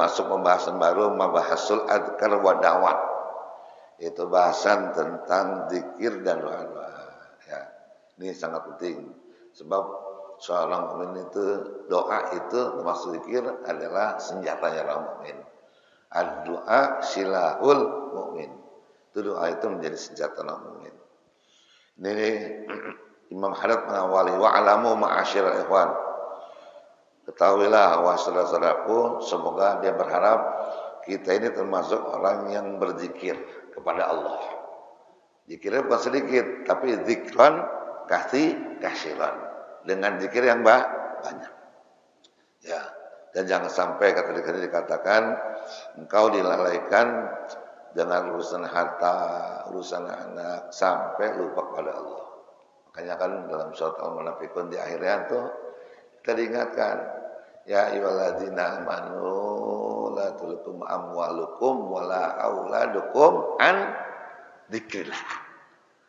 masuk pembahasan baru, mabahasul adkar wa da'wat. Itu bahasan tentang zikir dan doa-doa. Ya, ini sangat penting. Sebab seorang mukmin itu, doa itu termasuk zikir adalah senjatanya orang mukmin. Ad-doa silahul mukmin. Itu doa itu menjadi senjata orang mukmin. Ini Imam Haddad mengawali wa'alamu ma'asyiral ikhwan. Ketahuilah wahai saudara-saudaraku, semoga dia berharap kita ini termasuk orang yang berzikir kepada Allah. Zikirnya bukan sedikit, tapi zikran kasiran. Dengan zikir yang banyak. Ya, dan jangan sampai tadi dikatakan engkau dilalaikan dengan urusan harta, urusan anak sampai lupa kepada Allah. Makanya kan dalam surat Al-Munafiqun di akhirnya tuh kita diingatkan, ya ayyuhalladzina amanu la tulkum amwalukum wala auladukum an dzikrillah.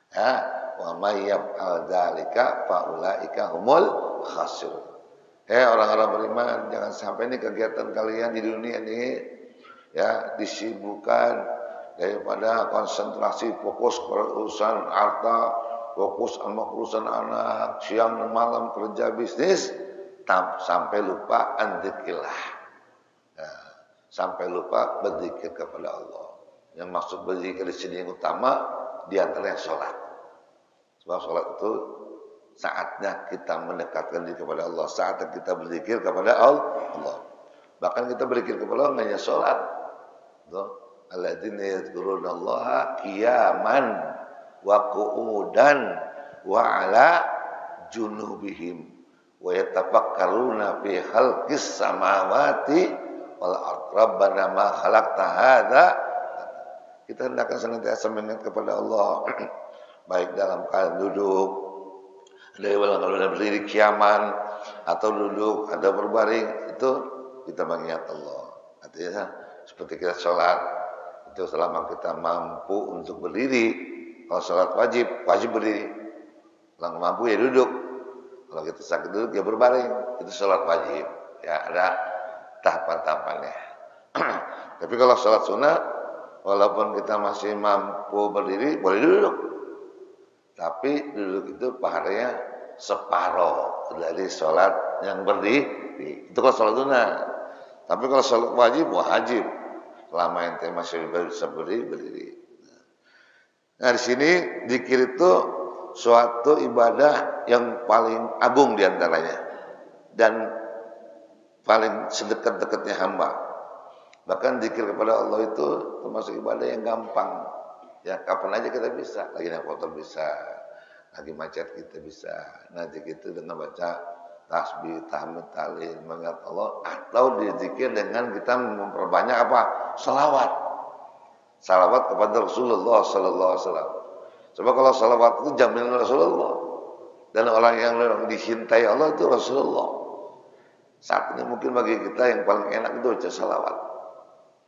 Ya, wa may yaf'al dzalika fa ulaika humul khasirun. Orang-orang beriman, jangan sampai ini kegiatan kalian di dunia ini ya disibukkan daripada konsentrasi fokus ke urusan harta, fokus sama urusan anak, siang dan malam kerja bisnis, sampai lupa dzikrillah. Ya, sampai lupa berzikir kepada Allah. Yang maksud berzikir di sini yang utama di antaranya sholat. Sebab sholat itu saatnya kita mendekatkan diri kepada Allah, saatnya kita berzikir kepada Allah. Bahkan kita berzikir kepada Allah hanya sholat. Alladzina yadhkurunallaha qiyaman wa qu'udan wa ala junubihim wa yatafakkaruna fi khalqis samawati wal ardh rabbana ma khalaqta hadza. Kita hendaknya senantiasa mengingat kepada Allah baik dalam keadaan duduk, ada kalau berdiri kiaman atau duduk, ada berbaring, itu kita mengingat Allah. Artinya seperti kita sholat itu selama kita mampu untuk berdiri. Kalau sholat wajib berdiri. Kalau mampu ya duduk. Kalau kita sakit duduk ya berbaring. Itu sholat wajib. Ya ada tahapan-tahapannya. Tapi kalau sholat sunnah, walaupun kita masih mampu berdiri, boleh duduk. Tapi duduk itu pahalanya separuh dari sholat yang berdiri. Itu kalau sholat sunnah. Tapi kalau sholat wajib. Selama ente masih bisa berdiri. Nah di sini zikir itu suatu ibadah yang paling agung diantaranya dan paling sedekat-dekatnya hamba. Bahkan zikir kepada Allah itu termasuk ibadah yang gampang. Ya kapan aja kita bisa. Lagi naik motor bisa, lagi macet kita bisa. Nah zikir itu dengan baca tasbih, tahmid, tahlil, mengingat Allah, atau dizikir dengan kita memperbanyak apa? Salawat kepada Rasulullah sallallahu alaihi wasallam. Sebab kalau salawat itu jaminan Rasulullah. Dan orang yang dicintai Allah itu Rasulullah. Saat ini mungkin bagi kita yang paling enak itu baca salawat.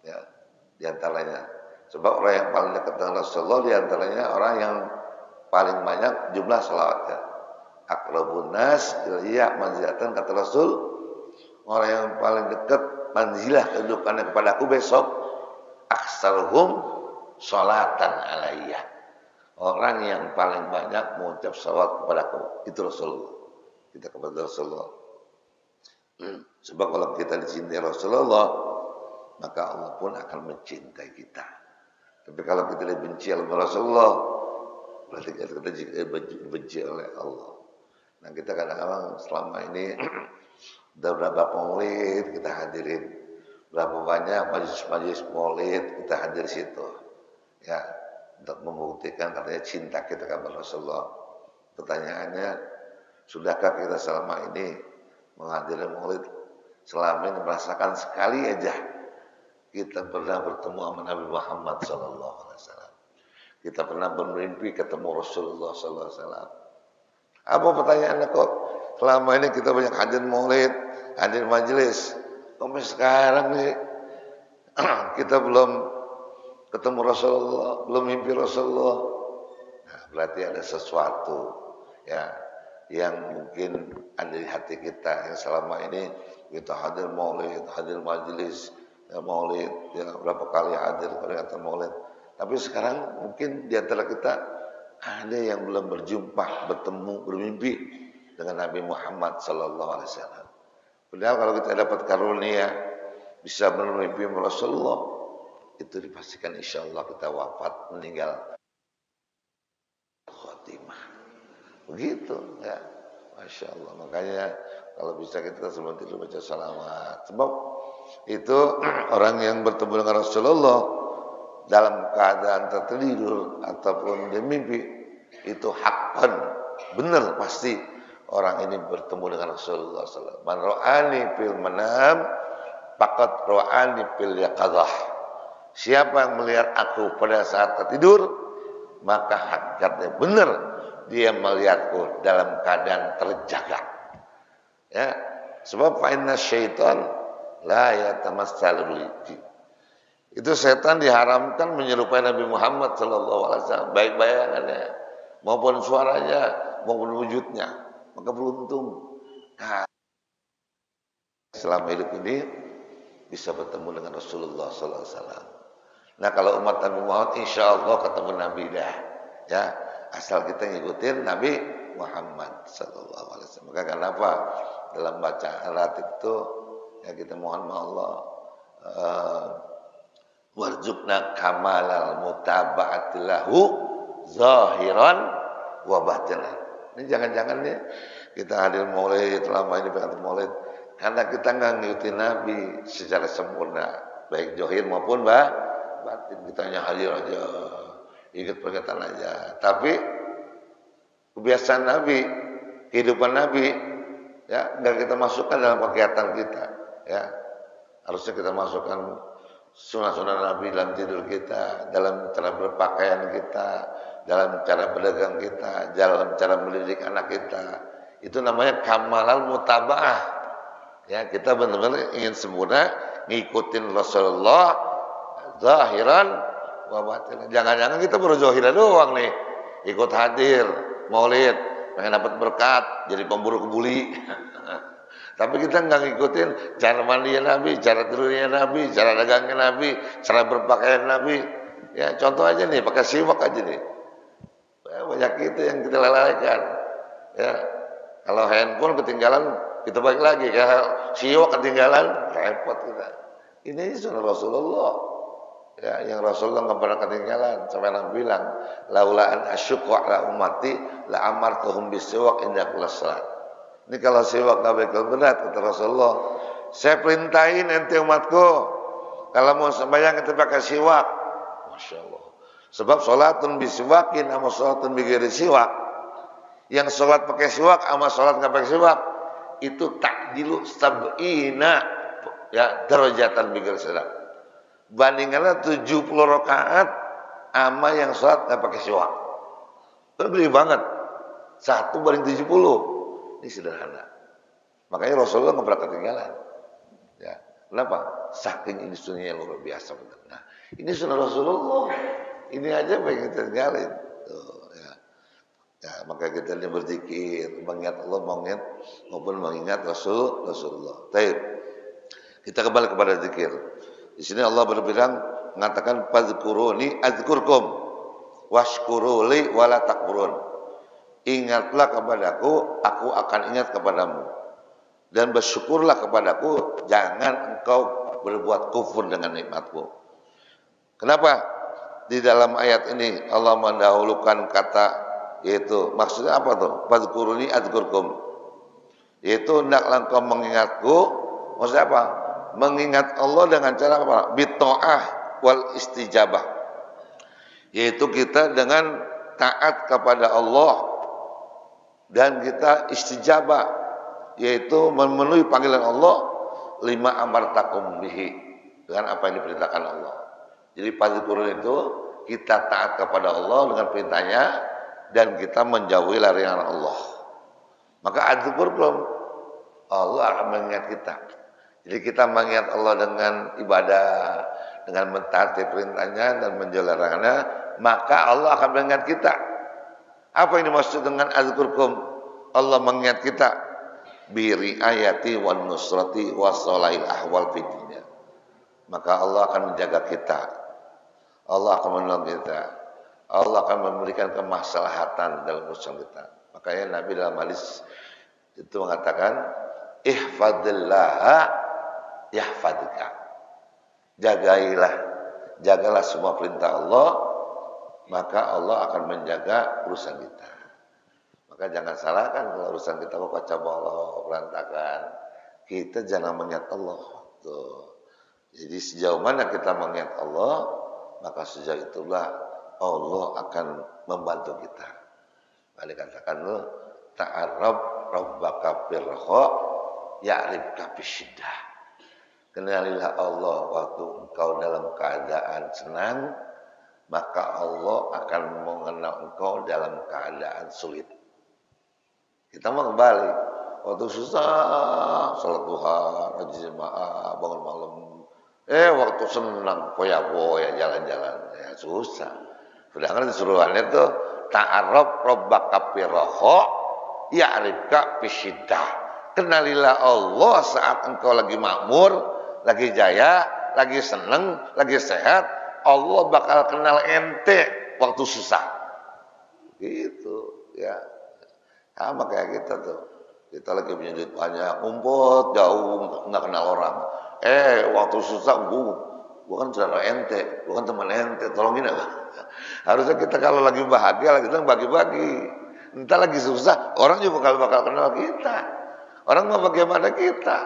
Ya, di antaranya. Sebab orang yang paling dekat dengan Rasulullah di antaranya orang yang paling banyak jumlah salawatnya. Aqrabun nas ilayya manzilatan, kata Rasul, orang yang paling dekat manzilah kedudukannya kepada aku besok aksaruhum sholatan alayya, orang yang paling banyak mengucap salawat kepada aku itu Rasulullah. Kita kepada Rasulullah. Sebab kalau kita dicintai Rasulullah, maka Allah pun akan mencintai kita. Tapi kalau kita dibenci oleh Rasulullah, berarti kita dibenci oleh Allah. Nah kita kadang-kadang selama ini udah berapa maulid kita hadirin, berapa banyak majelis maulid kita hadir situ, ya untuk membuktikan katanya cinta kita kepada Rasulullah. Pertanyaannya, sudahkah kita selama ini menghadiri maulid, selama ini merasakan sekali aja kita pernah bertemu sama Nabi Muhammad SAW? Kita pernah bermimpi ketemu Rasulullah SAW? Apa pertanyaannya kok? Selama ini kita banyak hadir maulid, hadir majelis, sampai sekarang nih kita belum ketemu Rasulullah, belum mimpi Rasulullah. Nah, berarti ada sesuatu ya yang mungkin ada di hati kita yang selama ini kita hadir maulid, hadir majelis, ya, maulid, ya, berapa kali hadir peringatan maulid. Tapi sekarang mungkin di antara kita ada yang belum berjumpa, bertemu, bermimpi dengan Nabi Muhammad sallallahu alaihi wasallam. Padahal kalau kita dapat karunia bisa bermimpi dengan Rasulullah, itu dipastikan insya Allah kita wafat, meninggal khotimah. Begitu ya. Masya Allah. Makanya kalau bisa kita sebelum tidur baca salawat. Sebab itu orang yang bertemu dengan Rasulullah dalam keadaan tertidur ataupun dia mimpi, itu hakkan, benar pasti orang ini bertemu dengan Rasulullah sallallahu alaihi wasallam. Man ra'ani fil manam faqad ra'ani fil yaqadzah. Siapa yang melihat aku pada saat tertidur, maka hakikatnya benar dia melihatku dalam keadaan terjaga. Ya, sebab fa inna syaitan la yatamassalu li. Itu setan diharamkan menyerupai Nabi Muhammad sallallahu alaihi wasallam, baik bayangannya maupun suaranya maupun wujudnya. Maka beruntung selama hidup ini bisa bertemu dengan Rasulullah sallallahu alaihi wasallam. Nah, kalau umat Nabi Muhammad insya Allah ketemu Nabi dah, ya, asal kita ngikutin Nabi Muhammad sallallahu alaihi wasallam. Maka kenapa dalam bacaan ratib itu ya kita mohon sama Allah, warzuqna kamalal mutaba'atilahu zahiran wa batinan. Ini jangan-jangan nih kita hadir maulid, lama ini berangkat maulid karena kita nggak ngikutin Nabi secara sempurna, baik zahir maupun batin. Kita hanya hadir aja, ikut perkataan aja. Tapi kebiasaan Nabi, kehidupan Nabi, ya nggak kita masukkan dalam kegiatan kita. Ya, harusnya kita masukkan sunnah-sunnah Nabi dalam tidur kita, dalam cara berpakaian kita, dalam cara berdagang kita, dalam cara mendidik anak kita. Itu namanya kamalal mutabaah. Ya, kita benar-benar ingin sempurna ngikutin Rasulullah zahiran wa batinan. Jangan-jangan kita baru zahiran doang nih, ikut hadir maulid, pengen dapat berkat, jadi pemburu kebuli. Tapi kita nggak ngikutin cara mandinya Nabi, cara tidurnya Nabi, cara dagangnya Nabi, cara berpakaian Nabi. Ya, contoh aja nih, pakai siwak aja nih. Banyak itu yang kita lalaikan. Ya, kalau handphone ketinggalan, kita balik lagi. Kalau siwak ketinggalan, repot kita. Ini sunnah Rasulullah. Ya, yang Rasulullah nggak pernah ketinggalan. Sampai Nabi bilang, laula an asyqa ala ummati la amartuhum bisiwak inda kulli salat. Ini kalau siwak nggak bakal berat, kata Rasulullah. Saya perintahin ente umatku, kalau mau sembahyang kita pakai siwak. Masya Allah. Sebab sholatun bisiwakin sama sholatun bigiri siwak. Yang sholat pakai siwak sama sholat nggak pakai siwak, itu takdilu sab'ina ya darajatan bigiri siwak. Bandingannya 70 rakaat sama yang sholat nggak pakai siwak. Itu gede banget. 1 banding 70. Ini sederhana. Makanya Rasulullah nggak pernah ketinggalan. Ya, kenapa? Saking ini sunnahnya luar biasa. Nah, ini sunnah Rasulullah. Ini aja pengen kita tinggalin. Tuh, ya. Ya, maka kita ini berzikir, mengingat Allah, maupun mengingat Rasulullah. Baik. Kita kembali kepada zikir. Di sini Allah berbilang mengatakan fadzkuruni adzkurkum washkuruli wala takfurun. Ingatlah kepadaku, aku akan ingat kepadamu. Dan bersyukurlah kepadaku, jangan engkau berbuat kufur dengan nikmatku. Kenapa? Di dalam ayat ini Allah mendahulukan kata, yaitu maksudnya apa tuh? Fadzkuruni adzkurkum. Yaitu hendaklah engkau mengingatku. Maksudnya apa? Mengingat Allah dengan cara apa? Bitta'ah wal istijabah. Yaitu kita dengan taat kepada Allah dan kita istijabah, yaitu memenuhi panggilan Allah, lima amartakum bihi, dengan apa yang diperintahkan Allah. Jadi fadzkurun itu kita taat kepada Allah dengan perintahnya dan kita menjauhi larangan Allah. Maka adzkurkum, Allah akan mengingat kita. Jadi kita mengingat Allah dengan ibadah, dengan mentaati perintahnya dan menjauhi larangannya, maka Allah akan mengingat kita. Apa yang dimaksud dengan adzkurkum? Allah mengingat kita bi riayati wan nusrati wa salail ahwal fid dunya. maka Allah akan menjaga kita. Allah akan menolong kita. Allah akan memberikan kemaslahatan dalam urusan kita. Makanya Nabi dalam hadis itu mengatakan, ihfadillaha yahfadika. Jagalah semua perintah Allah, maka Allah akan menjaga urusan kita. Maka jangan salahkan kalau urusan kita kacau balau, berantakan. Kita jangan mengingat Allah. Tuh. Jadi sejauh mana kita mengingat Allah, maka sejauh itulah Allah akan membantu kita. Maka dikatakan lu ta'arrab rabbaka firra ya'rifka bisyiddah. Kenalilah Allah waktu engkau dalam keadaan senang, maka Allah akan mengenal engkau dalam keadaan sulit. Kita mau kembali waktu susah, salat duha, ngaji jemaah, bangun malam. Waktu senang, poya-poya, jalan-jalan, ya susah. Sedangkan disuruhannya itu ta'arraf rabbaka firraha ya'rifka bisyiddah. Kenalilah Allah saat engkau lagi makmur, lagi jaya, lagi senang, lagi sehat. Allah bakal kenal ente waktu susah. Gitu, ya. Sama kayak kita tuh. Kita lagi punya duit banyak, ngumpet jauh, nggak kenal orang. Waktu susah gua kan saudara ente, gua kan teman ente, tolongin apa? Harusnya kita kalau lagi bahagia, lagi senang bagi-bagi. Entah lagi susah, orang juga bakal kenal kita. Orang mau bagaimana kita,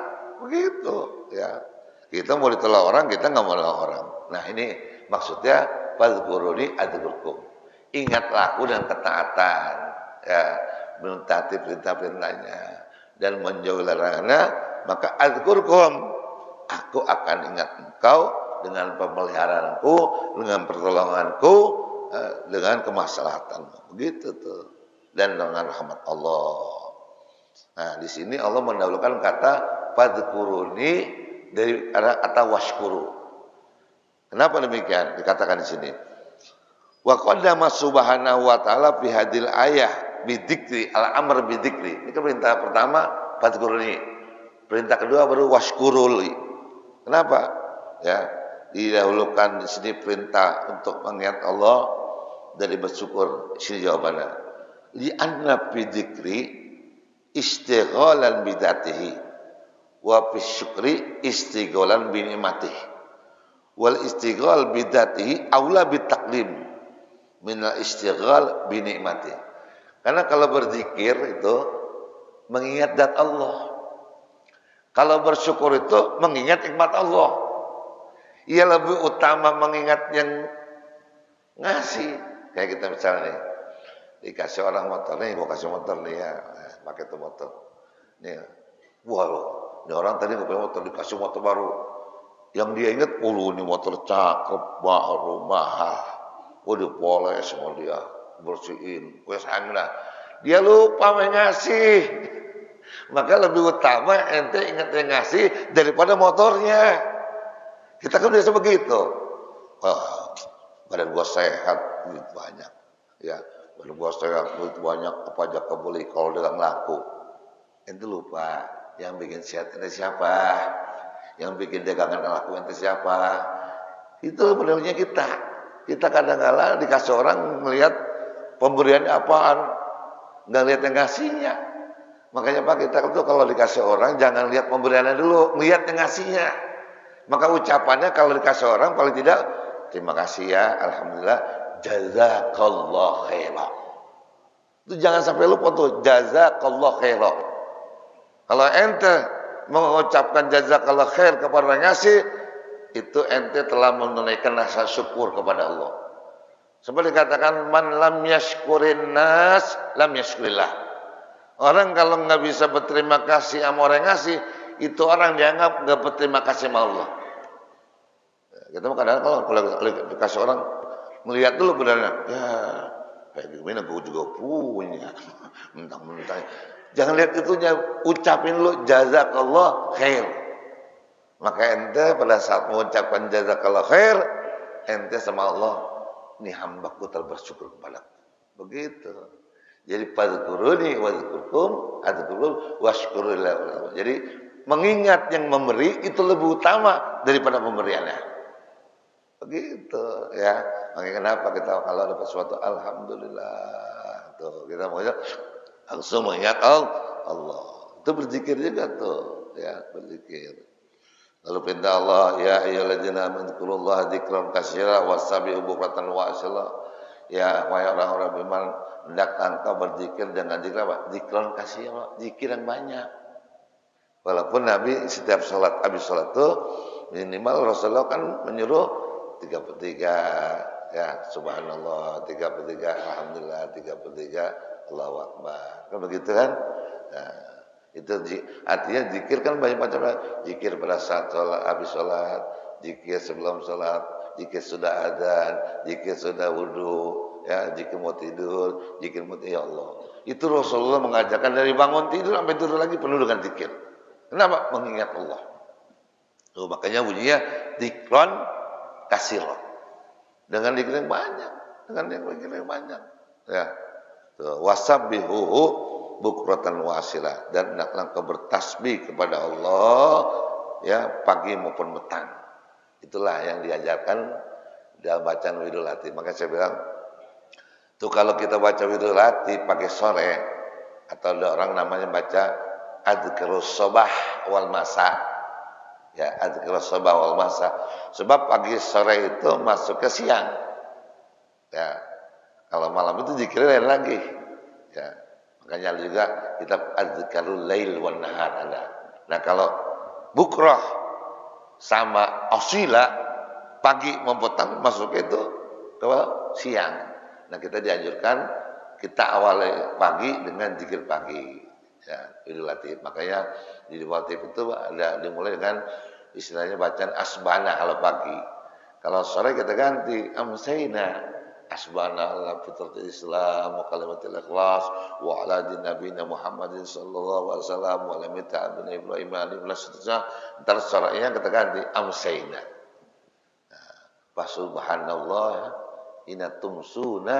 begitu, ya. Kita mau ditolak orang, kita nggak mau ditolak orang. Nah ini maksudnya fadhkuruni adzkurkum. Ingatlah aku dan ketaatan, ya, mentaati perintah-perintahnya dan menjauhi larangannya, maka adzkurkum. Aku akan ingat engkau dengan pemeliharaanku, dengan pertolonganku, dengan kemaslahatanmu. Begitu tuh. Dan dengan rahmat Allah. Nah, di sini Allah mendahulukan kata fadhkuruni dari kata washkuru. Kenapa demikian? Dikatakan di sini. Wa qaddama subhanahu wa ta'ala fi hadil ayah bidzikri al-amr bidzikri. Ini kan perintah pertama fadhkuruni. Perintah kedua baru washkuruli. Kenapa? Ya, didahulukan di sini perintah untuk mengingat Allah dari bersyukur. Sini jawabannya. Li anna bidzikri istighalan bidatihi wa fi syukri istighalan bi ni'matihi. Wal istighal bidatihi aula bitaqdim min al istighal bi ni'matihi. Karena kalau berzikir itu mengingat zat Allah. Kalau bersyukur itu mengingat nikmat Allah. Ia lebih utama mengingat yang ngasih. Kayak kita misalnya nih, dikasih orang motor nih, gua kasih motor nih ya, pakai tuh motor. Nih, wah loh, ini orang tadi gak punya motor, dikasih motor baru. Yang dia ingat, ini motor cakep, baru, mahal. Dipoles sama dia, bersihin, gue sayang lah. Dia lupa mengasih. Maka lebih utama ente ingat yang ngasih daripada motornya. Kita kan biasa begitu. Badan gua sehat, duit banyak. Ya, badan gua sehat, duit banyak, apa aja kebeli kalau dagang laku. Ente lupa yang bikin sehat ente siapa? Yang bikin dagangan laku ente siapa? Itu modelnya kita. Kita kadang-kala dikasih orang melihat pemberiannya apaan, nggak lihat yang ngasihnya. Makanya Pak, kita tuh kalau dikasih orang jangan lihat pemberiannya dulu, lihat yang ngasihnya. Maka ucapannya kalau dikasih orang paling tidak terima kasih ya, alhamdulillah, jazakallah khairan. Itu jangan sampai lupa tuh, jazakallah khairan. Kalau ente mengucapkan jazakallah khair kepada orang ngasih, itu ente telah menunaikan rasa syukur kepada Allah. Seperti dikatakan man lam yashkurin nas lam yashkurillah. Orang kalau nggak bisa berterima kasih sama orang yang ngasih, itu orang dianggap nggak berterima kasih sama Allah. Kita kadang-kadang kalau dikasih orang melihat dulu benernya, ya kayak gimana gue juga punya, mentang-mentang. Jangan lihat itunya, ucapin lu jazakallah khair. Maka ente pada saat mengucapkan jazakallah khair, ente sama Allah, ini hambaku terbersyukur kepadaku. Begitu. Jadi fadhkuruni wadzkurkum adzkurkum washkurulillah. Jadi mengingat yang memberi itu lebih utama daripada pemberiannya. Begitu ya. Makanya kenapa kita kalau dapat sesuatu alhamdulillah tuh kita mau langsung mengingat Allah. Itu berzikir juga tuh ya, berzikir. Lalu perintah Allah, ya ayyuhalladzina amanu dzkurullaha dzikran katsira wasabihu bukratan wa asila. Ya wahai orang-orang beriman, hendaklah engkau berzikir dengan zikir apa? Dzikran katsira, zikir yang banyak. Walaupun Nabi setiap salat habis salat itu minimal Rasulullah kan menyuruh 33 ya subhanallah, 33 alhamdulillah, 33 Allahu akbar. Kan begitu kan? Nah, itu artinya zikir kan banyak macam, zikir pada saat sholat, habis sholat, zikir sebelum sholat, zikir sudah adzan, zikir sudah wudu, ya zikir mau tidur, zikir mau ya Allah. Itu Rasulullah mengajarkan dari bangun tidur sampai tidur lagi penuh dengan zikir. Kenapa? Mengingat Allah. Tuh, makanya bunyinya dzikron katsira. Dengan zikir yang banyak, dengan zikir yang banyak. Ya. Tuh, wasabbihuhu bukratan wa asila, dan hendaklah engkau bertasbih kepada Allah ya pagi maupun petang. Itulah yang diajarkan dalam bacaan Wiridul Latif. Maka saya bilang tuh kalau kita baca Wiridul Latif pagi sore, atau ada orang namanya baca adzkarus sabah wal masa. Ya, adzkarus sabah wal masa. Sebab pagi sore itu masuk ke siang. Ya. Kalau malam itu zikirnya lain lagi. Ya. Makanya juga kitab Adzkarul Lail wan Nahar ada. Nah, kalau bukrah sama asila pagi maupun petang masuk itu ke siang. Nah, kita dianjurkan kita awali pagi dengan zikir pagi. Ya, Wiridul Latif. Makanya di Wiridul Latif itu ada dimulai dengan istilahnya bacaan asbana kalau pagi. Kalau sore kita ganti amsayna. Asbana ala fitratil Islam wa kalimatil ikhlas wa ala din nabiyina Muhammadin sallallahu alaihi wasallam wa ala mita bin Ibrahim alaihi wasallam. Entar sorenya kita ganti amsayna. Fa subhanallah ina tumsuna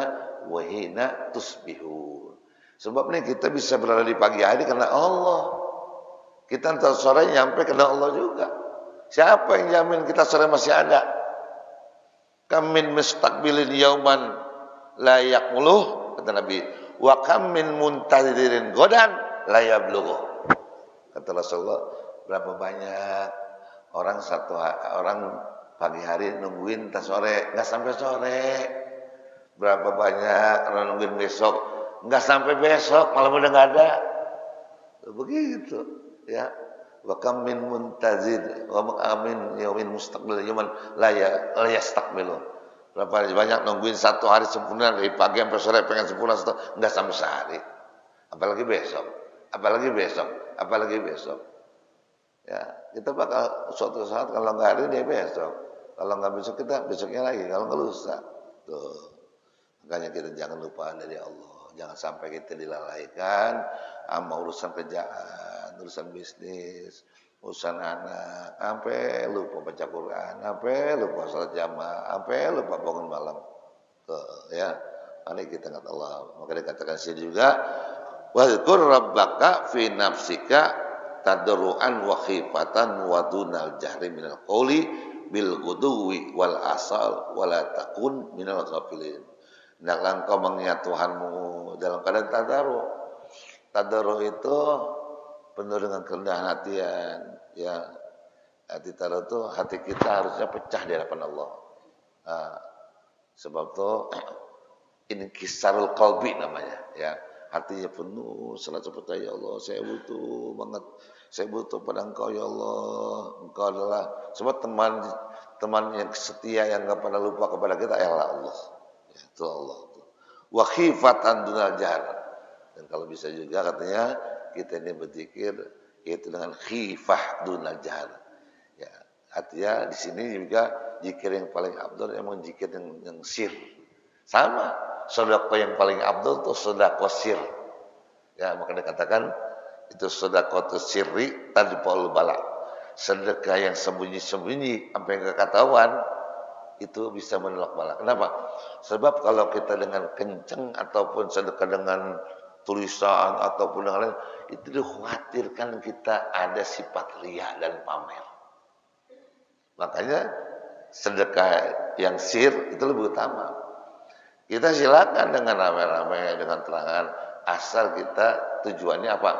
wa hina tusbihun. Sebab ini kita bisa berada di pagi hari karena Allah. Kita entar sore nyampe karena Allah juga. Siapa yang jamin kita sore masih ada? Kam min mustaqbilin yauman la yaquluh, kata Nabi, wa kam min muntazirin godan la yablughu. Kata Rasulullah, berapa banyak orang orang pagi hari nungguin tas sore enggak sampai sore. Berapa banyak orang nungguin besok enggak sampai besok, malam udah enggak ada. Begitu, ya. Wa kam min muntazir wa amin yaumin mustaqbil yauman la yastaqbilu. Berapa banyak nungguin satu hari sempurna dari pagi sampai sore pengen sempurna enggak sampai sehari. Apalagi besok, apalagi besok, apalagi besok. Ya, kita bakal suatu saat kalau enggak hari dia besok. Kalau enggak besok kita besoknya lagi, kalau enggak lusa. Tuh. Makanya kita jangan lupa dari Allah. Jangan sampai kita dilalaikan sama urusan kerjaan, urusan bisnis, urusan anak, sampai lupa baca Quran, sampai lupa salat jamaah, sampai lupa bangun malam. Tuh, ya. Mari kita ingat Allah. Maka dikatakan sini juga, wadzkur rabbaka fi nafsika tadarruan wa khifatan wa dunal jahri minal qawli bil ghuduwi wal asal wala takun minal ghafilin. Hendaklah engkau mengingat Tuhanmu dalam keadaan tadarru'. Tadarru' itu penuh dengan kerendahan hatian, ya. Hati tadarru' itu hati kita harusnya pecah di hadapan Allah. Nah, sebab itu inkisarul qalbi namanya, ya. Hatinya penuh selalu percaya, ya Allah, saya butuh banget. Saya butuh pada Engkau, ya Allah. Engkau adalah sebab teman yang setia yang enggak pernah lupa kepada kita, ya Allah. Itu Allah. Wa khifatan dunal jahr. Dan kalau bisa juga katanya kita ini berzikir yaitu dengan khifah dunal jahr. Ya, artinya di sini juga zikir yang paling afdal emang zikir yang sir. Sama, sedekah yang paling afdal itu sedekah sir. Ya, maka dikatakan itu sedekah sirri tadfa'ul bala. Sedekah yang sembunyi-sembunyi sampai enggak ketahuan itu bisa menolak bala. Kenapa? Sebab kalau kita dengan kencang ataupun sedekah dengan tulisan ataupun yang lain, itu dikhawatirkan kita ada sifat riya dan pamer. Makanya sedekah yang sir itu lebih utama. Kita silakan dengan ramai-ramai, dengan terangan, asal kita tujuannya apa?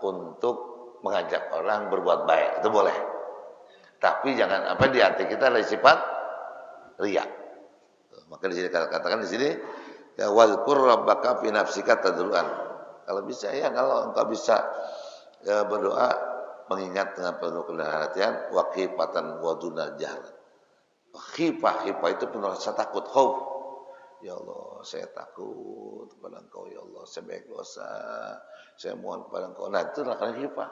Untuk mengajak orang berbuat baik, itu boleh. Tapi jangan apa di hati kita ada sifat riya. Maka di sini katakan di sini, ya wazkur rabbaka fi nafsika tadruan. Kalau bisa ya, kalau engkau bisa ya, berdoa mengingat dengan penuh kedaulatan, wa khifatan wa dunal jahr. Khifah itu penuh rasa takut, khauf. Ya Allah, saya takut kepada Engkau, ya Allah, saya banyak dosa, saya mohon kepada Engkau. Nah, itu adalah khifah.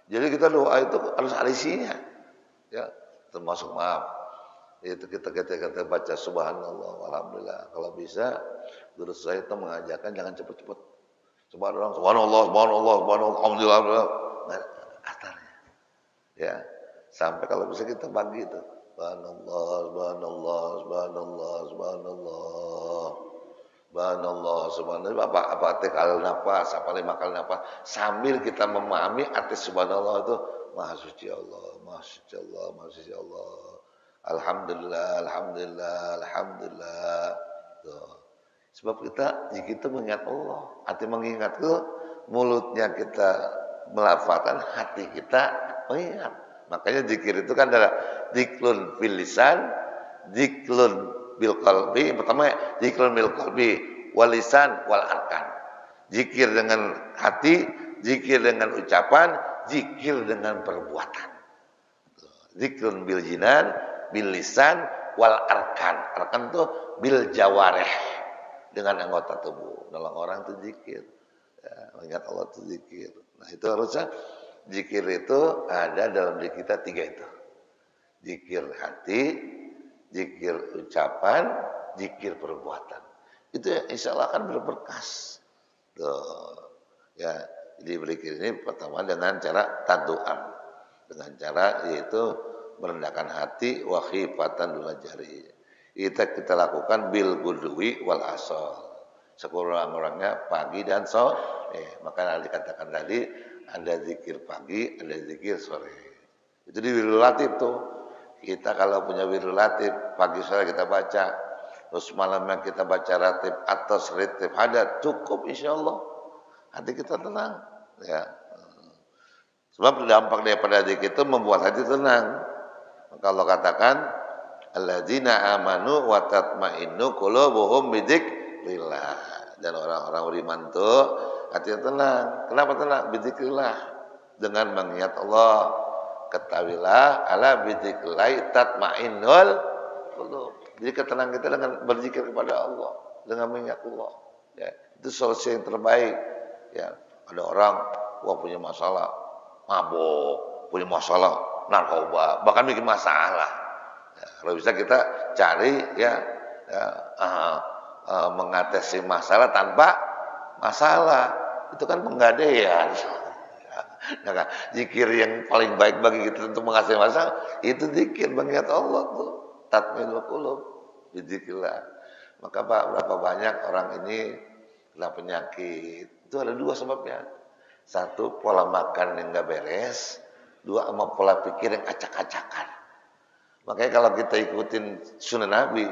Jadi kita doa itu harus ada isinya. Ya, termasuk maaf. Itu kita baca subhanallah, alhamdulillah. Kalau bisa, guru saya itu mengajarkan jangan cepat-cepat. Subhanallah, alhamdulillah. Nah, atarnya. Ya, sampai kalau bisa kita bagi itu. Subhanallah. Apa arti kali nafas, apa 5 kali nafas. Sambil kita memahami arti subhanallah itu, Maha suci Allah, Maha suci Allah, Maha suci Allah. Alhamdulillah. Tuh. Sebab kita jika mengingat Allah, hati mengingat itu, mulutnya kita melafalkan, hati kita mengingat. Makanya zikir itu kan adalah zikrun bil lisan, zikrun bil qalbi. Yang pertama zikrun bil qalbi, wal lisan wal arkan. Zikir dengan hati, zikir dengan ucapan, zikir dengan perbuatan. Zikrun bil jinan, bil lisan wal arkan. Arkan itu bil jawareh, dengan anggota tubuh. Nolong orang itu zikir. Ya, mengingat Allah itu zikir. Nah, itu harusnya zikir itu ada dalam diri kita 3 itu. Zikir hati, zikir ucapan, zikir perbuatan. Itu insya Allah akan berberkas. Tuh. Ya, jadi berzikir ini pertama dengan cara tadu'an. Dengan cara yaitu merendahkan hati wa khifatan duna jari. Kita lakukan bil gudwi wal asal. Sekurang-kurangnya pagi dan sore. Maka dikatakan tadi ada zikir pagi, ada zikir sore. Itu di wirul latif tuh. Kita kalau punya wirul latif, pagi sore kita baca, terus malamnya kita baca ratib atau ratib hadat, cukup insya Allah. Hati kita tenang. Ya. Sebab dampak daripada zikir itu membuat hati tenang. Maka Allah katakan, alladzina amanu wa tatma'innu qulubuhum bidzikrillah. Dan orang-orang beriman itu hatinya tenang. Kenapa tenang? Bidzikrillah. Dengan mengingat Allah. Ketahuilah ala bidzikrillah tatma'innul qulub. Jadi ketenangan kita dengan berzikir kepada Allah, dengan mengingat Allah. Ya, itu solusi yang terbaik. Ya, ada orang punya masalah mabuk, punya masalah narkoba, bahkan bikin masalah. Ya, kalau bisa kita cari mengatasi masalah tanpa masalah, itu kan penggadaian. Nah, zikir yang paling baik bagi kita untuk mengatasi masalah itu zikir mengingat Allah tuh, tatmainul qulub bizikrillah. Maka Pak, berapa banyak orang ini kena penyakit? Itu ada 2 sebabnya. 1, pola makan yang enggak beres. 2, sama pola pikir yang acak-acakan. Makanya kalau kita ikutin sunnah Nabi,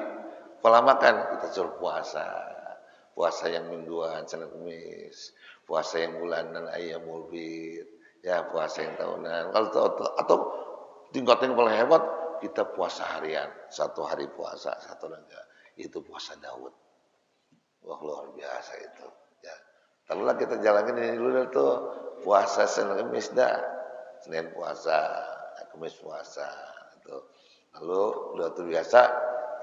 pola makan kita suruh puasa yang mingguan, Senin Kamis, puasa yang bulanan, ayyamul bid, ya puasa yang tahunan. Kalau atau tingkatnya paling hebat, kita puasa harian, 1 hari puasa, 1 enggak. Itu puasa Daud. Wah, luar biasa itu. Ya, taruhlah kita jalankan ini dulu tuh, puasa Senin Kamis dah, Senin puasa, Kamis puasa, itu. Lalu udah tuh biasa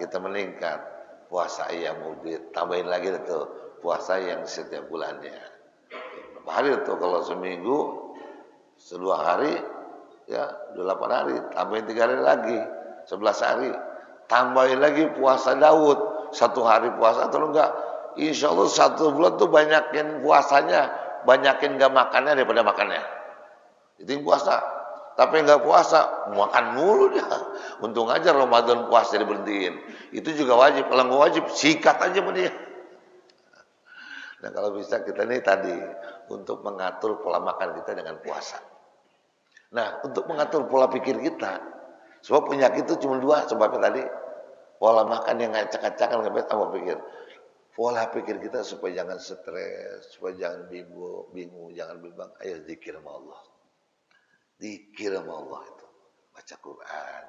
kita meningkat puasa ayyamul bid, tambahin lagi itu puasa yang setiap bulannya. Berapa hari itu kalau seminggu 2 hari ya 28 hari, tambahin 3 hari lagi 11 hari, tambahin lagi puasa Daud 1 hari puasa atau enggak, insya Allah 1 bulan tuh banyakin puasanya, banyakin enggak makannya daripada makannya. Itu yang puasa. Tapi enggak puasa, makan mulu dia. Untung aja Ramadan puasa diberhentiin. Itu juga wajib. Kalau enggak wajib, sikat aja sama dia. Nah kalau bisa kita ini tadi untuk mengatur pola makan kita dengan puasa. Nah untuk mengatur pola pikir kita, sebab penyakit itu cuma dua sebabnya tadi. Pola makan yang ngacak-acakan ngebet apa pikir. Pola pikir kita supaya jangan stres, supaya jangan bingung, jangan bimbang. Ayo zikir sama Allah. Zikir sama Allah itu. Baca Quran.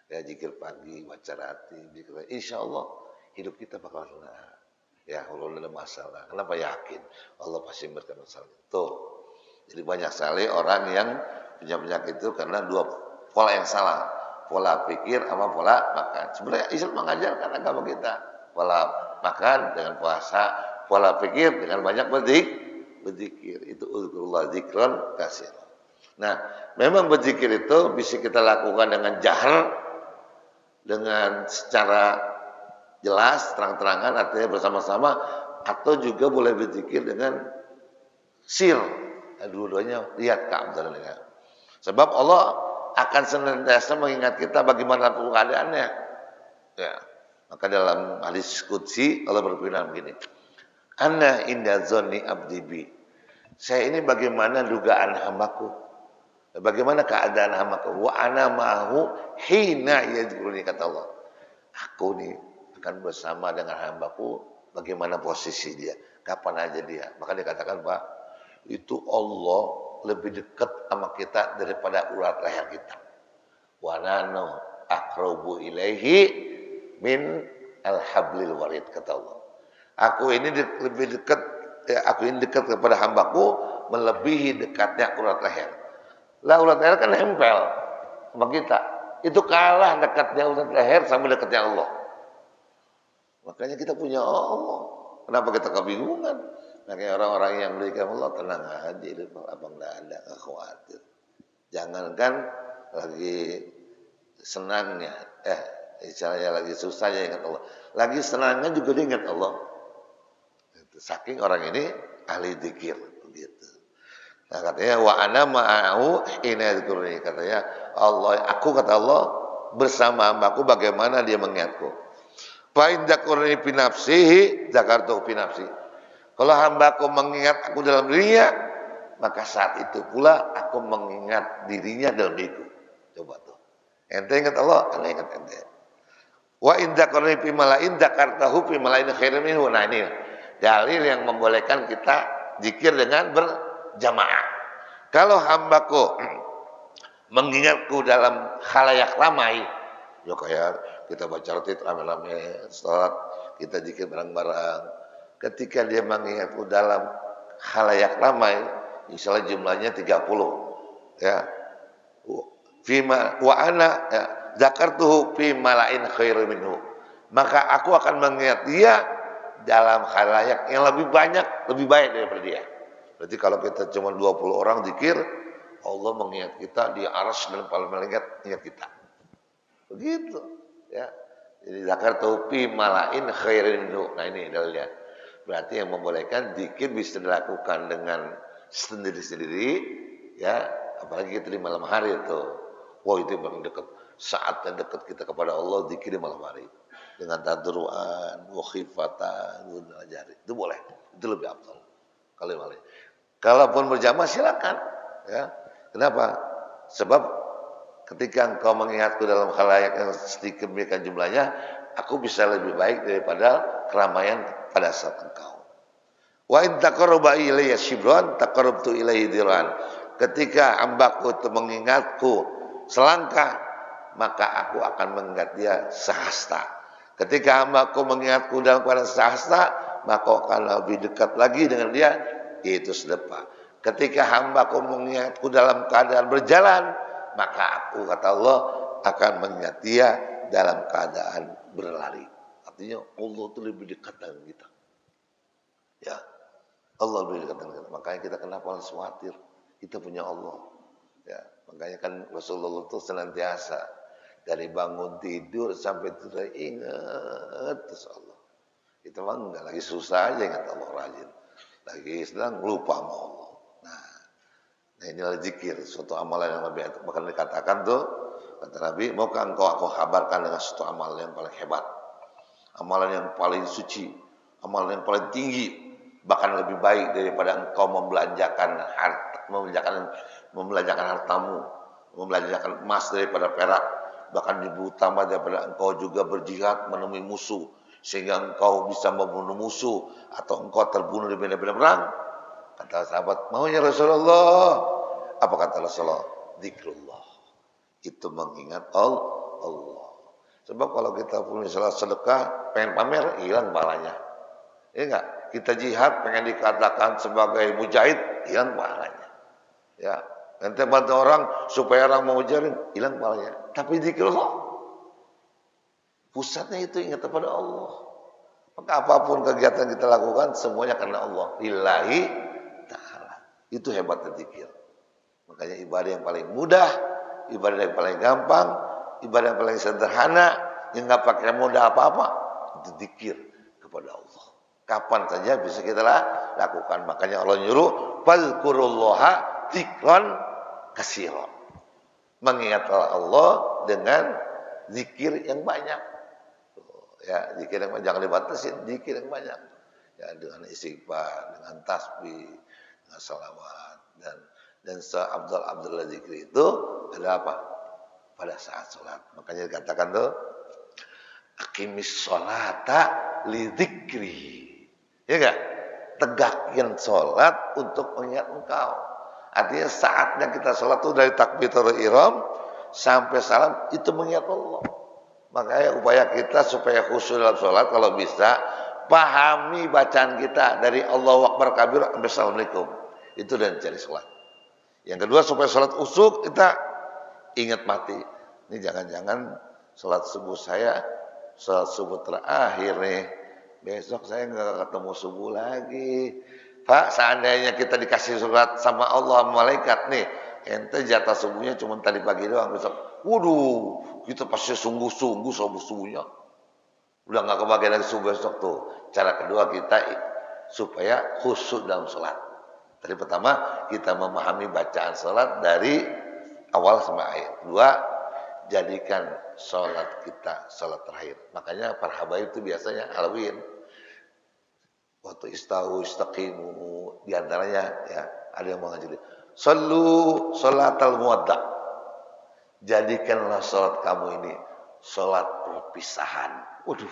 Ya zikir pagi, baca rati, zikir. Insya Allah hidup kita bakal tenang. Ya kalau ada masalah. Kenapa yakin? Allah pasti memberikan masalah. Tuh. Jadi banyak sekali orang yang punya penyakit itu karena dua pola yang salah. Pola pikir sama pola makan. Sebenarnya Islam mengajarkan agama kita. Pola makan dengan puasa, pola pikir dengan banyak berzikir. Itu uzkurullah zikran kasir. Nah, memang berzikir itu bisa kita lakukan dengan jahar, dengan secara jelas, terang-terangan, artinya bersama-sama, atau juga boleh berzikir dengan sir. Nah, dua-duanya lihat keabsahannya. Sebab Allah akan senantiasa mengingat kita bagaimanapun keadaannya. Ya. Maka dalam hadis qudsi Allah berfirman begini. Ana inda zonni abdi bi. Saya ini bagaimana dugaan hambaku. Bagaimana keadaan hambaku. Wa ana ma'hu hina yadhkuruni kata Allah. Aku nih akan bersama dengan hambaku bagaimana posisi dia. Kapan aja dia. Maka dikatakan Pak, itu Allah lebih dekat sama kita daripada urat leher kita. Wa nanu aqrabu ilaihi min al-hablil warid kata Allah. Aku ini lebih dekat, aku ini dekat kepada hambaku melebihi dekatnya urat leher. Lah urat leher kan nempel sama kita. Itu kalah dekatnya urat leher sama dekatnya Allah. Makanya kita punya Allah. Kenapa kita kebingungan? Makanya orang-orang yang berikan Allah tenang aja, apa enggak ada, enggak khawatir. Jangankan lagi senangnya, misalnya lagi susahnya ingat Allah. Lagi senangnya juga ingat Allah. Saking orang ini ahli zikir begitu. Nah katanya wa ana ma'ahu ina dzkurni katanya Allah, aku kata Allah bersama hambaku bagaimana dia mengingatku. Fa in dzakarni fi nafsihi dzakartu fi nafsi. Kalau hambaku mengingat aku dalam dirinya, maka saat itu pula aku mengingat dirinya dalam diriku. Coba tuh. Ente ingat Allah, ente ingat ente. Wa in dzakarni fi malain dzakartahu fi malain khairin minhu. Nah ini dalil yang membolehkan kita zikir dengan berjamaah. Kalau hambaku mengingatku dalam khalayak ramai, ya kayak kita baca ratib rame-rame, salat, kita zikir bareng-bareng. Ketika dia mengingatku dalam khalayak ramai, misalnya jumlahnya 30, ya. Fima wa ana ya, zakartuhu fi malain khairin minhu. Maka aku akan mengingat dia dalam khalayak yang lebih banyak, lebih baik daripada dia. Berarti kalau kita cuma 20 orang zikir, Allah mengingat kita di arsy dan paling mengingat kita. Begitu, ya. Jadi zakartuhu fi malain khairin minhu. Nah ini dalilnya. Berarti yang membolehkan zikir bisa dilakukan dengan sendiri-sendiri, ya. Apalagi kita di malam hari itu. Wah itu yang dekat. Saatnya dekat kita kepada Allah, zikir di malam hari. Dengan tadruan, wa khifatan, itu boleh. Itu lebih afdal. Kalaupun berjamaah silakan, ya. Kenapa? Sebab ketika engkau mengingatku dalam khalayak yang sedikit demikian jumlahnya, aku bisa lebih baik daripada keramaian pada saat engkau. Wa in taqarraba ilayya shibran taqarrabtu ilayhi dirhan. Ketika hambaku itu mengingatku selangkah, maka aku akan mengingat dia sehasta. Ketika hambaku mengingatku dalam keadaan sehasta, maka akan lebih dekat lagi dengan dia, yaitu sedepa. Ketika hambaku mengingatku dalam keadaan berjalan, maka aku kata Allah akan mengingat dia dalam keadaan berlari. Artinya Allah itu lebih dekat dengan kita. Ya, Allah lebih dekat dengan kita. Makanya kita kenapa harus khawatir? Kita punya Allah. Ya, makanya kan Rasulullah itu senantiasa dari bangun tidur sampai tidur ingat terus Allah. Kita mah enggak lagi susah aja ingat Allah rajin. Lagi sedang lupa sama Allah. Nah inilah zikir, suatu amalan yang lebih bahkan dikatakan tuh kata Nabi, maukah engkau aku kabarkan dengan suatu amalan yang paling hebat, amalan yang paling suci, amalan yang paling tinggi, bahkan lebih baik daripada engkau membelanjakan hartamu, membelanjakan emas daripada perak, bahkan lebih utama daripada engkau juga berjihad menemui musuh sehingga engkau bisa membunuh musuh atau engkau terbunuh di medan perang. Kata sahabat, maunya Rasulullah. Apa kata Rasulullah? Zikrullah. Itu mengingat Allah. Sebab kalau kita punya salah sedekah, pengen pamer, hilang pahalanya. Ya enggak? Kita jihad pengen dikatakan sebagai mujahid, hilang pahalanya. Ya, nanti bantu orang supaya orang mau ujarin, hilang pahalanya. Tapi zikrullah, pusatnya itu ingat kepada Allah. Maka apapun kegiatan kita lakukan, semuanya karena Allah. Lillahi ta'ala. Itu hebatnya zikir. Makanya ibadah yang paling mudah, ibadah yang paling gampang, ibadah yang paling sederhana, yang nggak pakai modal apa-apa, itu zikir kepada Allah. Kapan saja bisa kita lakukan. Makanya Allah nyuruh, fadzkurullaha dzikran katsiran. Mengingatlah Allah dengan zikir yang banyak. Ya, zikir yang banyak, jangan dibatasin, zikir yang banyak. Ya, dengan istighfar, dengan tasbih, dengan salawat dan seabdul zikir itu ada apa? Pada saat sholat. Makanya dikatakan tuh, aqimis sholata li dzikri. Ya enggak? Tegakkan sholat untuk mengingat engkau. Artinya saatnya kita sholat itu dari takbiratul ihram sampai salam itu mengingat Allah. Makanya upaya kita supaya khusyuk dalam sholat kalau bisa pahami bacaan kita dari Allahu Akbar kabir sampai Assalamualaikum. Itu dan cari sholat. Yang kedua supaya sholat usuk kita ingat mati. Ini jangan-jangan sholat subuh saya sholat subuh terakhir nih. Besok saya nggak ketemu subuh lagi. Pak, seandainya kita dikasih surat sama Allah malaikat nih, ente jatah subuhnya cuma tadi pagi doang, besok, waduh, kita pasti sungguh-sungguh subuhnya. Udah nggak kebagian lagi subuh besok tuh. Cara kedua kita supaya khusyuk dalam sholat. Tadi pertama kita memahami bacaan sholat dari awal sampai akhir. Dua, jadikan sholat kita sholat terakhir. Makanya para habaib itu biasanya alawin. Waktu istaqimu diantaranya ya ada yang mengajari. Sallu sholatal muwadda. Jadikanlah sholat kamu ini sholat perpisahan. Waduh.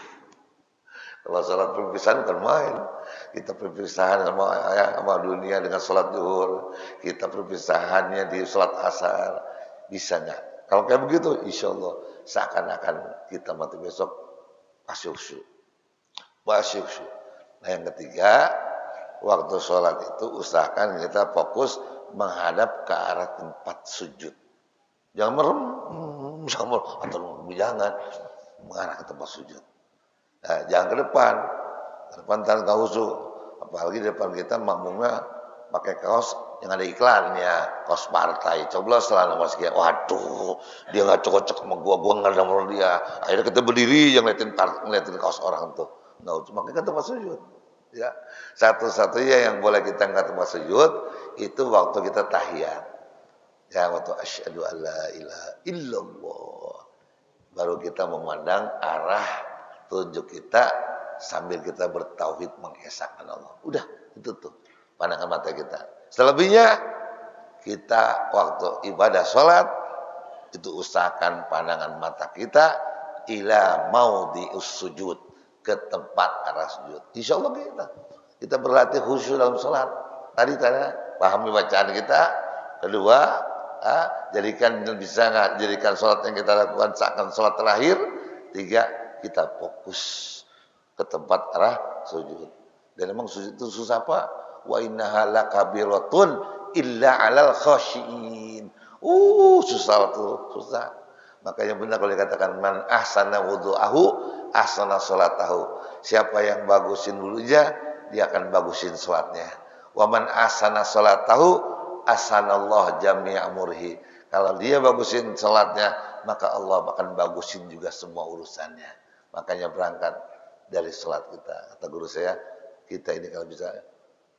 Kalau sholat perpisahan bukan main. Kita perpisahan sama dunia dengan sholat zuhur. Kita perpisahannya di sholat asar. Bisa nggak? Kalau kayak begitu, insya Allah seakan-akan kita mati besok pasti khusyuk. Nah yang ketiga, waktu sholat itu usahakan kita fokus menghadap ke arah tempat sujud. Jangan merem, jangan mengarah ke tempat sujud. Nah, jangan ke depan tanpa khusyuk. Apalagi di depan kita makmumnya pakai kaos yang ada iklannya, kaos partai. Coblos lah nomor sekian. Waduh, dia nggak cocok sama gua nggak ada sama dia. Akhirnya kita berdiri yang ngeliatin kaos orang tuh. Nggak cuma ke tempat sujud. Ya, satu-satunya yang boleh kita nggak tempat sujud itu waktu kita tahiyat. Ya, waktu asyhadu alla ilaha illallah. Baru kita memandang arah tunjuk kita sambil kita bertauhid mengesahkan Allah. Udah, itu tuh pandangan mata kita. Selebihnya kita waktu ibadah sholat itu usahakan pandangan mata kita ila maudhi'us sujud, ke tempat arah sujud. Insya Allah kita berlatih khusyuk dalam sholat. Tadi pahami bacaan kita. Kedua, jadikan sholat yang kita lakukan seakan sholat terakhir. Tiga, kita fokus ke tempat arah sujud. Dan memang sujud itu susah Pak. Wa innaha lakabiratun illa 'alal khashiin. Susah tuh, susah. Makanya benar kalau dikatakan man ahsana wudu'ahu ahsana salatahu. Siapa yang bagusin wudhunya, dia akan bagusin salatnya. Wa man ahsana salatahu ahsanallahu jami'a amrihi. Kalau dia bagusin salatnya, maka Allah akan bagusin juga semua urusannya. Makanya berangkat dari salat kita. Kata guru saya, kita ini kalau bisa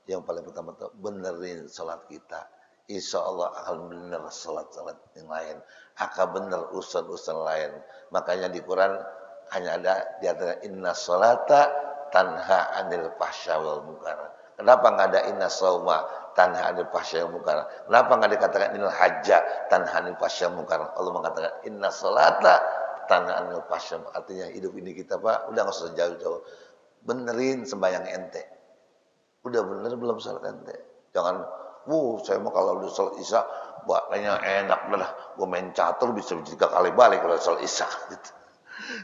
yang paling pertama itu benerin salat kita. Insya Allah akan benar salat-salat yang lain, akan benar urusan-urusan lain. Makanya di Quran hanya ada di antara inna sholata tanha anil fahsya wal munkar. Kenapa nggak ada inna sauma tanha anil fahsya'i wal munkar? Kenapa nggak dikatakan innal hajja tanha anil fahsya'i wal munkar? Allah mengatakan inna salata tanha anil fahsya'i. Artinya hidup ini kita Pak, udah nggak usah jauh-jauh. Benerin sembahyang ente. Udah bener belum salat ente? Jangan, saya mah kalau udah salat Isya, kayaknya enak dah. Gue main catur bisa 3 kali balik kalau salat Isya. Gitu.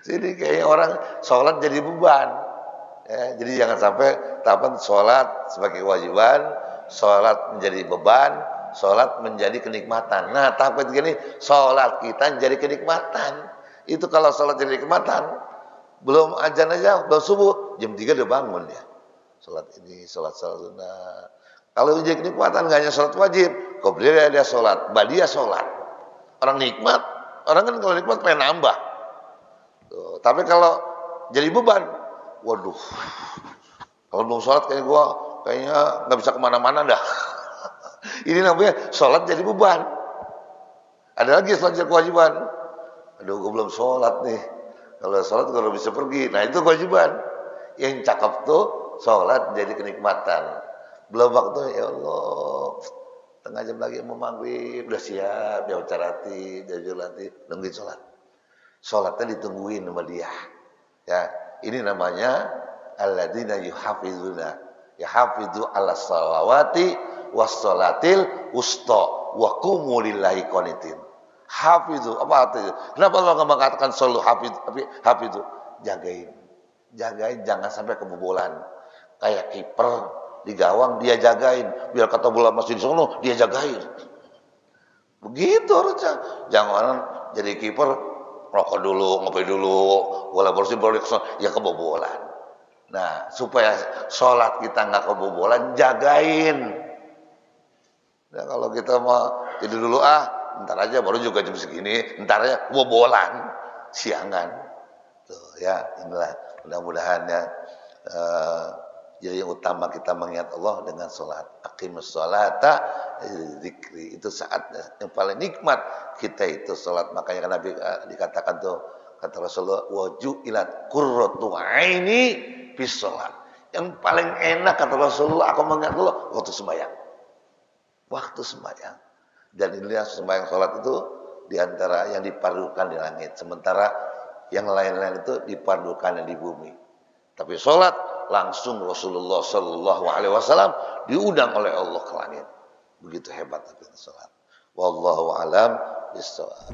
Jadi kayak orang sholat jadi beban. Ya, jadi jangan sampai tahapan sholat sebagai kewajiban, sholat menjadi beban, sholat menjadi kenikmatan. Nah, tahap ketiga ini, sholat kita menjadi kenikmatan. Itu kalau sholat jadi kenikmatan, belum azan aja, belum subuh, jam 3 udah bangun ya. Sholat ini, sholat sunnah. Kalau jadi kenikmatan, nggak hanya sholat wajib, qobliyah dia sholat, ba'diyah sholat. Orang nikmat, orang kan kalau nikmat pengen nambah. Tuh, tapi kalau jadi beban, waduh, kalau belum sholat kayaknya nggak bisa kemana-mana dah. Ini namanya sholat jadi beban. Ada lagi sholat jadi kewajiban. Aduh, gue belum sholat nih. Kalau sholat gue bisa pergi. Nah itu kewajiban. Yang cakep tuh sholat jadi kenikmatan. Belum waktu, ya Allah, setengah jam lagi mau maghrib, udah siap, dia ucarati, dia julati, nungguin sholat. Sholatnya ditungguin sama dia. Ya, ini namanya alladzina yuhafizuna yahafizu ala salawati was salatil wusta wa qumu lillahi qanitin. Hafizu, apa artinya? Kenapa Allah enggak mengatakan selalu hafizu? Jagain. Jagain jangan sampai kebobolan. Kayak kiper di gawang dia jagain, biar kata bola masih di sono dia jagain. Begitu harusnya. Jangan jadi kiper rokok dulu, ngopi dulu, bola bersih baru ya kebobolan. Nah, supaya sholat kita nggak kebobolan, jagain. Nah, kalau kita mau tidur dulu ntar aja baru juga jam segini, ntar aja kebobolan, siangan. Tuh ya, inilah mudah-mudahan ya. Jadi yang utama kita mengingat Allah dengan sholat. Aqimus sholata zikri. Itu saat yang paling nikmat kita itu sholat. Makanya kan Nabi dikatakan tuh, kata Rasulullah, waju'ilat qurratu aini bis sholat. Yang paling enak kata Rasulullah, aku mengingat Allah waktu sembahyang. Waktu sembahyang. Dan inilah sembahyang sholat itu diantara yang dipadukan di langit. Sementara yang lain-lain itu dipadukan di bumi. Tapi sholat langsung Rasulullah Sallallahu Alaihi Wasallam diundang oleh Allah ke langit. Begitu hebat sholat. Wallahu alam bishawab.